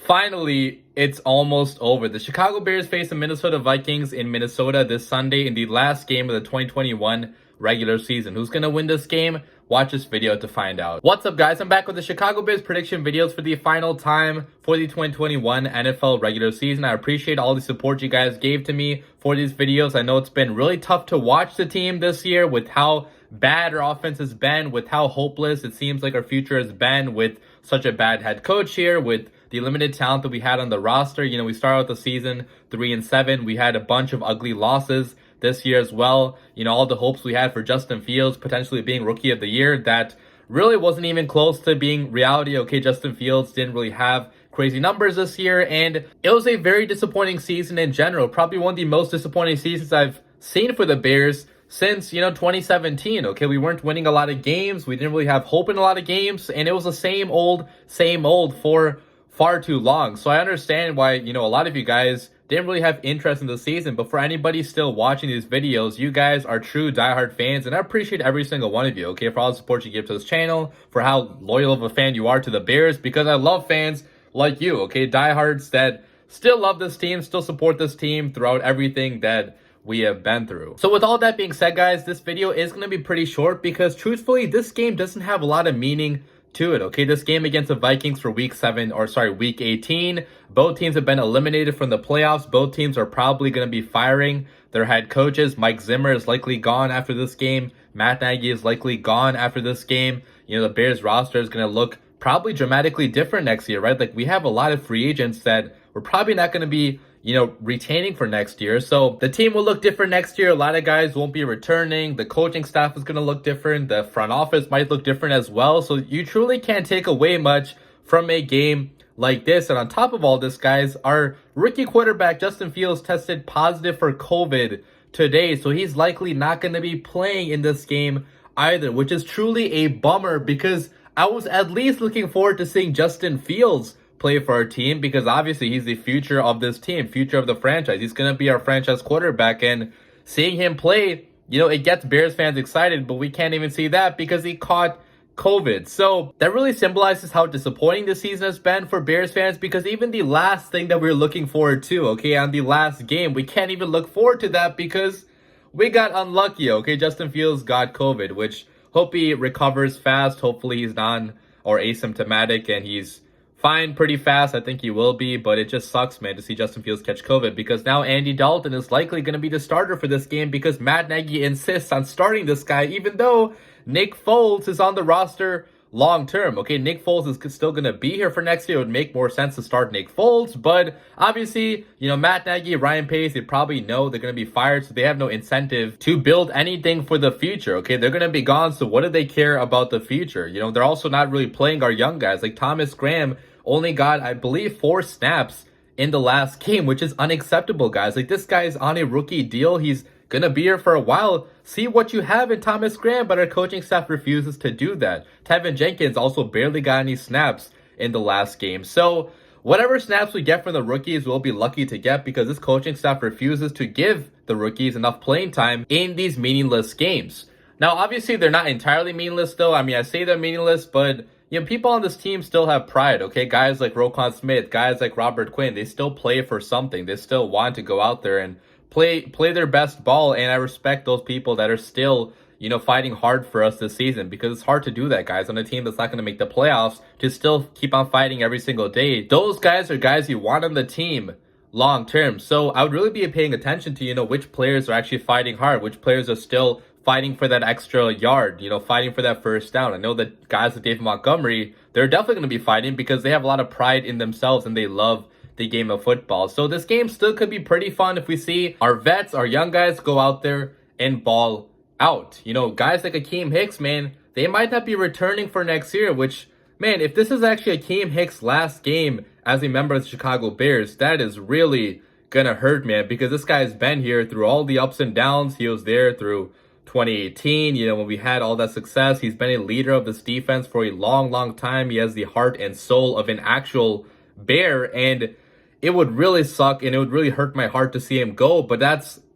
Finally, it's almost over. The Chicago Bears face the Minnesota Vikings in Minnesota this Sunday in the last game of the 2021 regular season. Who's going to win this game? Watch this video to find out. What's up, guys? I'm back with the Chicago Bears prediction videos for the final time for the 2021 NFL regular season. I appreciate all the support you guys gave to me for these videos. I know it's been really tough to watch the team this year with how bad our offense has been, with how hopeless it seems like our future has been with such a bad head coach here, with the limited talent that we had on the roster. You know, we started out the season 3-7. We had a bunch of ugly losses this year as well. You know, all the hopes we had for Justin Fields potentially being Rookie of the Year, that really wasn't even close to being reality. Okay, Justin Fields didn't really have crazy numbers this year, and it was a very disappointing season in general. Probably one of the most disappointing seasons I've seen for the Bears since, 2017. Okay, we weren't winning a lot of games. We didn't really have hope in a lot of games, and it was the same old for far too long. So I understand why, a lot of you guys didn't really have interest in the season. But for anybody still watching these videos, you guys are true diehard fans, and I appreciate every single one of you, okay, for all the support you give to this channel, for how loyal of a fan you are to the Bears, because I love fans like you, okay, diehards that still love this team, still support this team throughout everything that we have been through. So with all that being said, guys, this video is going to be pretty short because truthfully, this game doesn't have a lot of meaning to it, okay? This game against the Vikings for week 18. Both teams have been eliminated from the playoffs. Both teams are probably going to be firing their head coaches. Mike Zimmer is likely gone after this game. Matt Nagy is likely gone after this game. The Bears roster is going to look probably dramatically different next year, right? Like, we have a lot of free agents that we're probably not going to be retaining for next year. So the team will look different next year. A lot of guys won't be returning. The coaching staff is going to look different. The front office might look different as well. So you truly can't take away much from a game like this. And on top of all this, guys, our rookie quarterback, Justin Fields, tested positive for COVID today. So he's likely not going to be playing in this game either, which is truly a bummer because I was at least looking forward to seeing Justin Fields play for our team, because obviously he's the future of this team, future of the franchise. He's going to be our franchise quarterback, and seeing him play, it gets Bears fans excited, but we can't even see that because he caught COVID. So that really symbolizes how disappointing this season has been for Bears fans, because even the last thing that we were looking forward to, okay, on the last game, we can't even look forward to that because we got unlucky, okay? Justin Fields got COVID, which hope he recovers fast. Hopefully he's non or asymptomatic and he's fine pretty fast. I think he will be, but it just sucks, man, to see Justin Fields catch COVID, because now Andy Dalton is likely going to be the starter for this game because Matt Nagy insists on starting this guy, even though Nick Foles is on the roster long term. Okay, Nick Foles is still going to be here for next year. It would make more sense to start Nick Foles, but obviously, Matt Nagy, Ryan Pace, they probably know they're going to be fired, so they have no incentive to build anything for the future. Okay, they're going to be gone, so what do they care about the future? They're also not really playing our young guys. Like Thomas Graham only got, I believe, 4 snaps in the last game, which is unacceptable, guys. Like, this guy is on a rookie deal. He's gonna be here for a while. See what you have in Thomas Graham, but our coaching staff refuses to do that. Tevin Jenkins also barely got any snaps in the last game. So whatever snaps we get from the rookies, we'll be lucky to get, because this coaching staff refuses to give the rookies enough playing time in these meaningless games. Now, obviously, they're not entirely meaningless, though. I mean, I say they're meaningless, but people on this team still have pride, okay? Guys like Roquan Smith, guys like Robert Quinn, they still play for something. They still want to go out there and play their best ball, and I respect those people that are still, fighting hard for us this season, because it's hard to do that, guys, on a team that's not going to make the playoffs, to still keep on fighting every single day. Those guys are guys you want on the team long term. So I would really be paying attention to, which players are actually fighting hard, which players are still fighting for that extra yard, fighting for that first down. I know that guys like David Montgomery, they're definitely going to be fighting because they have a lot of pride in themselves and they love the game of football. So this game still could be pretty fun if we see our vets, our young guys go out there and ball out. Guys like Akeem Hicks, man, they might not be returning for next year, which, man, if this is actually Akeem Hicks' last game as a member of the Chicago Bears, that is really gonna hurt, man, because this guy's been here through all the ups and downs. He was there through 2018, when we had all that success. He's been a leader of this defense for a long time. He has the heart and soul of an actual Bear, and it would really suck and it would really hurt my heart to see him go, but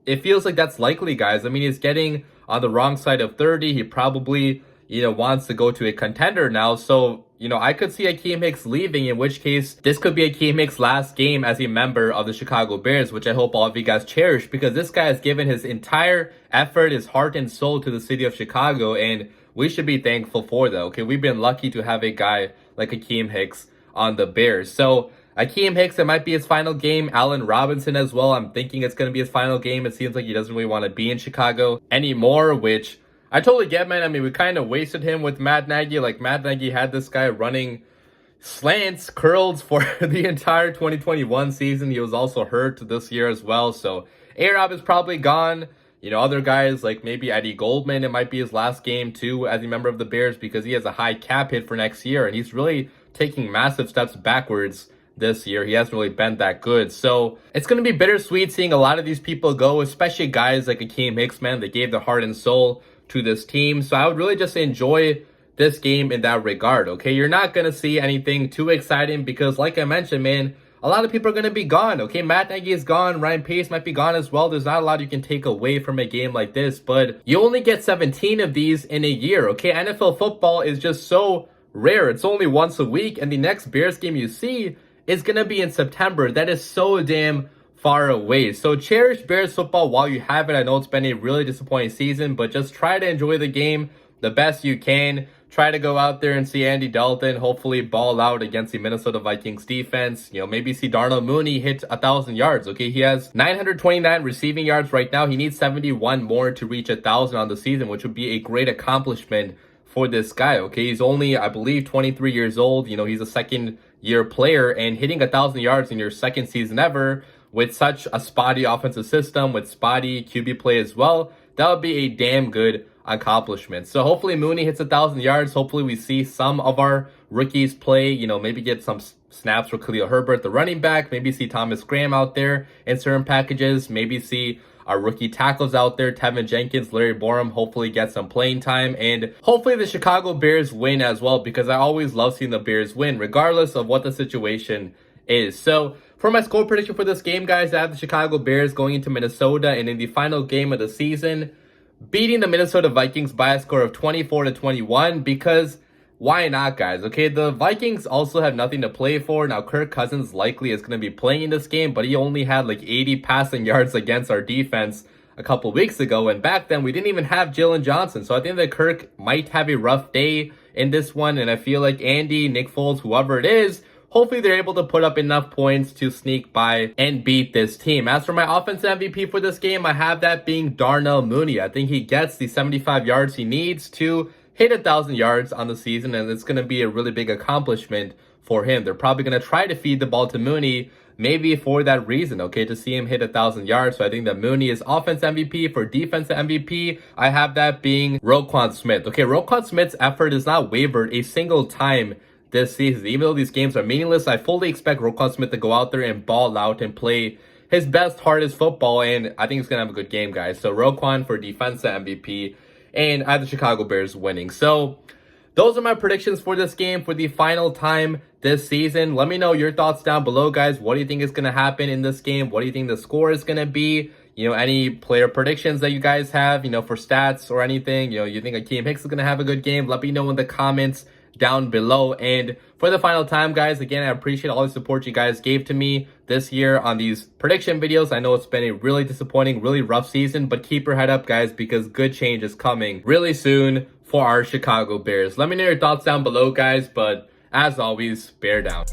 it feels like that's likely, guys. I mean, he's getting on the wrong side of 30. He probably, wants to go to a contender now. So, I could see Akiem Hicks leaving, in which case this could be Akiem Hicks' last game as a member of the Chicago Bears, which I hope all of you guys cherish, because this guy has given his entire effort, his heart and soul to the city of Chicago, and we should be thankful for that, okay? We've been lucky to have a guy like Akiem Hicks on the Bears. So Akiem Hicks, it might be his final game. Allen Robinson as well. I'm thinking it's going to be his final game. It seems like he doesn't really want to be in Chicago anymore, which I totally get, man. I mean, we kind of wasted him with Matt Nagy. Like, Matt Nagy had this guy running slants, curls for the entire 2021 season. He was also hurt this year as well. So A-Rob is probably gone. Other guys like maybe Eddie Goldman, it might be his last game too as a member of the Bears, because he has a high cap hit for next year. And he's really taking massive steps backwards this year. He hasn't really been that good. So it's going to be bittersweet seeing a lot of these people go, especially guys like Akiem Hicks, man. They gave their heart and soul to this team. So I would really just enjoy this game in that regard, okay? You're not going to see anything too exciting because, like I mentioned, man, a lot of people are going to be gone, okay? Matt Nagy is gone. Ryan Pace might be gone as well. There's not a lot you can take away from a game like this, but you only get 17 of these in a year, okay? NFL football is just so rare. It's only once a week, and the next Bears game you see is going to be in September. That is so damn far away. So cherish Bears football while you have it. I know it's been a really disappointing season, but just try to enjoy the game the best you can. Try to go out there and see Andy Dalton hopefully ball out against the Minnesota Vikings defense. Maybe see Darnell Mooney hit 1,000 yards. Okay, he has 929 receiving yards right now. He needs 71 more to reach 1,000 on the season, which would be a great accomplishment for this guy. Okay, he's only, I believe, 23 years old. He's a second-year player, and hitting 1,000 yards in your second season ever with such a spotty offensive system, with spotty QB play as well, that would be a damn good accomplishment. So hopefully Mooney hits 1,000 yards. Hopefully we see some of our rookies play, maybe get some snaps for Khalil Herbert, the running back, maybe see Thomas Graham out there in certain packages, maybe see our rookie tackles out there, Tevin Jenkins, Larry Borum, hopefully get some playing time, and hopefully the Chicago Bears win as well, because I always love seeing the Bears win, regardless of what the situation is. So for my score prediction for this game, guys, I have the Chicago Bears going into Minnesota, and in the final game of the season, beating the Minnesota Vikings by a score of 24-21, because why not, guys? Okay, the Vikings also have nothing to play for. Now, Kirk Cousins likely is going to be playing in this game, but he only had like 80 passing yards against our defense a couple weeks ago, and back then we didn't even have Jalen Johnson. So I think that Kirk might have a rough day in this one, and I feel like Andy, Nick Foles, whoever it is, hopefully they're able to put up enough points to sneak by and beat this team. As for my offensive MVP for this game, I have that being Darnell Mooney. I think he gets the 75 yards he needs to hit 1,000 yards on the season, and it's going to be a really big accomplishment for him. They're probably going to try to feed the ball to Mooney, maybe for that reason, okay, to see him hit 1,000 yards. So I think that Mooney is offense MVP. For defensive MVP, I have that being Roquan Smith. Okay, Roquan Smith's effort has not wavered a single time this season. Even though these games are meaningless, I fully expect Roquan Smith to go out there and ball out and play his best, hardest football, and I think he's going to have a good game, guys. So Roquan for defensive MVP, and I have the Chicago Bears winning. So those are my predictions for this game for the final time this season. Let me know your thoughts down below, guys. What do you think is going to happen in this game? What do you think the score is going to be? Any player predictions that you guys have, for stats or anything. You think Akiem Hicks is going to have a good game? Let me know in the comments down below. And for the final time, guys, again, I appreciate all the support you guys gave to me this year on these prediction videos. I know it's been a really disappointing, really rough season, but keep your head up, guys, because good change is coming really soon for our Chicago Bears. Let me know your thoughts down below, guys, but as always, bear down.